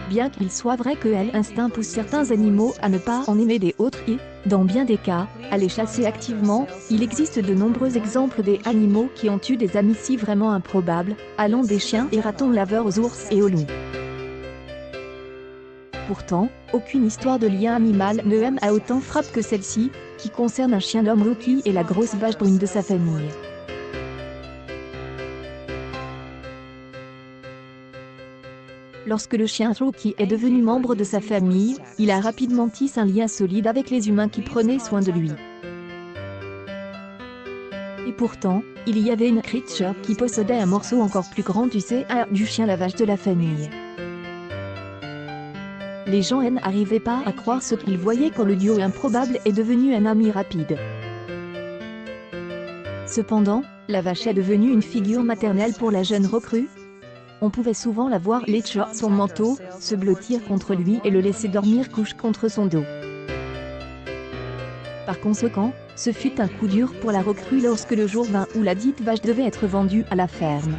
Bien qu'il soit vrai que l'instinct pousse certains animaux à ne pas en aimer des autres et, dans bien des cas, à les chasser activement, il existe de nombreux exemples des animaux qui ont eu des amis si vraiment improbables, allant des chiens et ratons laveurs aux ours et aux loups. Pourtant, aucune histoire de lien animal ne a autant frappe que celle-ci, qui concerne un chien d'homme Rookie et la grosse vache brune de sa famille. Lorsque le chien Rookie est devenu membre de sa famille, il a rapidement tissé un lien solide avec les humains qui prenaient soin de lui. Et pourtant, il y avait une creature qui possédait un morceau encore plus grand du CA du chien la vache de la famille. Les gens n'arrivaient pas à croire ce qu'ils voyaient quand le duo improbable est devenu un ami rapide. Cependant, la vache est devenue une figure maternelle pour la jeune recrue. On pouvait souvent la voir lécher son manteau, se blottir contre lui et le laisser dormir couche contre son dos. Par conséquent, ce fut un coup dur pour la recrue lorsque le jour vint où la dite vache devait être vendue à la ferme.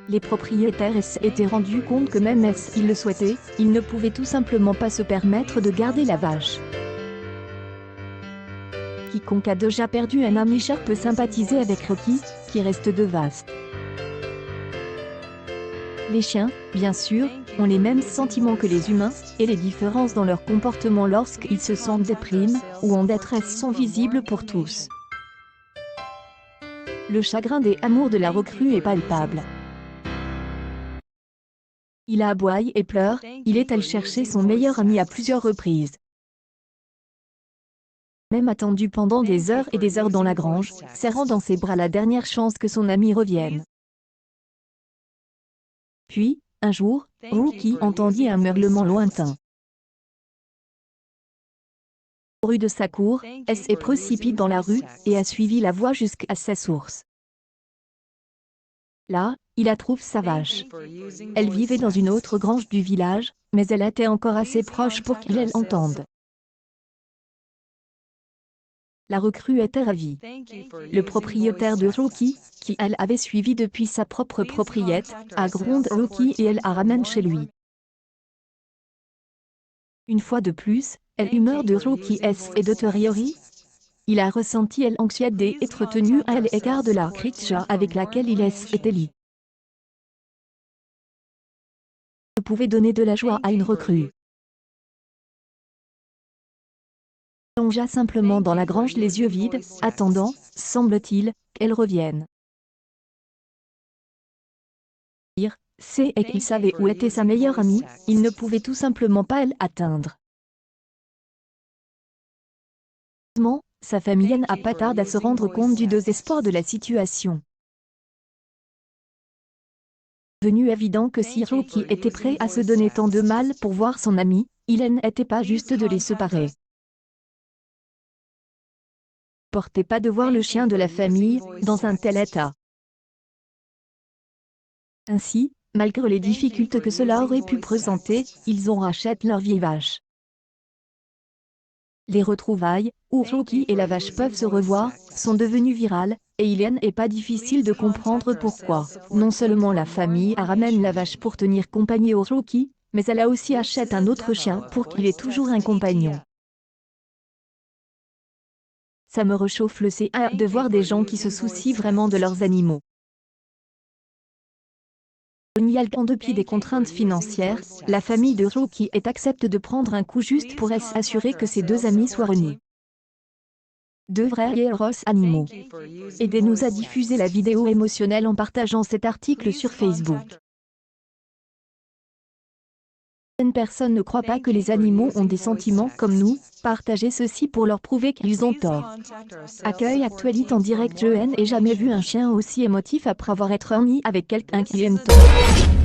Les propriétaires s'étaient rendus compte que même s'ils le souhaitaient, ils ne pouvaient tout simplement pas se permettre de garder la vache. Quiconque a déjà perdu un ami cher peut sympathiser avec Rocky, qui reste de vaste. Les chiens, bien sûr, ont les mêmes sentiments que les humains, et les différences dans leur comportement lorsqu'ils se sentent déprime ou en détresse sont visibles pour tous. Le chagrin des amours de la recrue est palpable. Il aboie et pleure, il est allé chercher son meilleur ami à plusieurs reprises. Même attendu pendant des heures et des heures dans la grange, serrant dans ses bras la dernière chance que son ami revienne. Puis, un jour, Rookie entendit un meurlement lointain. Rue de sa cour, elle s'est précipitée dans la rue et a suivi la voie jusqu'à sa source. Là, il la trouve sa vache. Elle vivait dans une autre grange du village, mais elle était encore assez proche pour qu'il l'entende. La recrue était ravie. Le propriétaire de Rookie, qui elle avait suivi depuis sa propre propriété, a grondé Rookie et elle la ramène chez lui. Une fois de plus, l'humeur de Rookie est de Toriori. Il a ressenti l'anxiété d'être tenu à l'écart de la creature avec laquelle il était lié. Ne pouvait donner de la joie à une recrue. Il plongea simplement dans la grange les yeux vides, attendant, semble-t-il, qu'elle revienne. C'est qu'il savait où était sa meilleure amie, il ne pouvait tout simplement pas l'atteindre. Heureusement, sa famille n'a pas tardé à se rendre compte du désespoir de la situation. Devenu évident que si Rookie était prêt à se donner tant de mal pour voir son ami, il n'était pas juste de les séparer. Portait pas de voir le chien de la famille dans un tel état. Ainsi, malgré les difficultés que cela aurait pu présenter, ils ont racheté leur vieille vache. Les retrouvailles, où Rookie et la vache peuvent se revoir, sont devenues virales, et il n'est pas difficile de comprendre pourquoi. Non seulement la famille ramène la vache pour tenir compagnie au Rookie, mais elle a aussi acheté un autre chien pour qu'il ait toujours un compagnon. Ça me réchauffe le CA de voir des gens qui se soucient vraiment de leurs animaux. En dépit des contraintes financières, la famille de Rookie accepte de prendre un coup juste pour s'assurer que ses deux amis soient réunis. Deux vrais héros animaux. Aidez-nous à diffuser la vidéo émotionnelle en partageant cet article sur Facebook. Certaines personnes ne croient pas que les animaux ont des sentiments comme nous, partagez ceci pour leur prouver qu'ils ont tort. Accueil actualité en direct. Je n'ai jamais vu un chien aussi émotif après avoir été ami avec quelqu'un qui aime tant.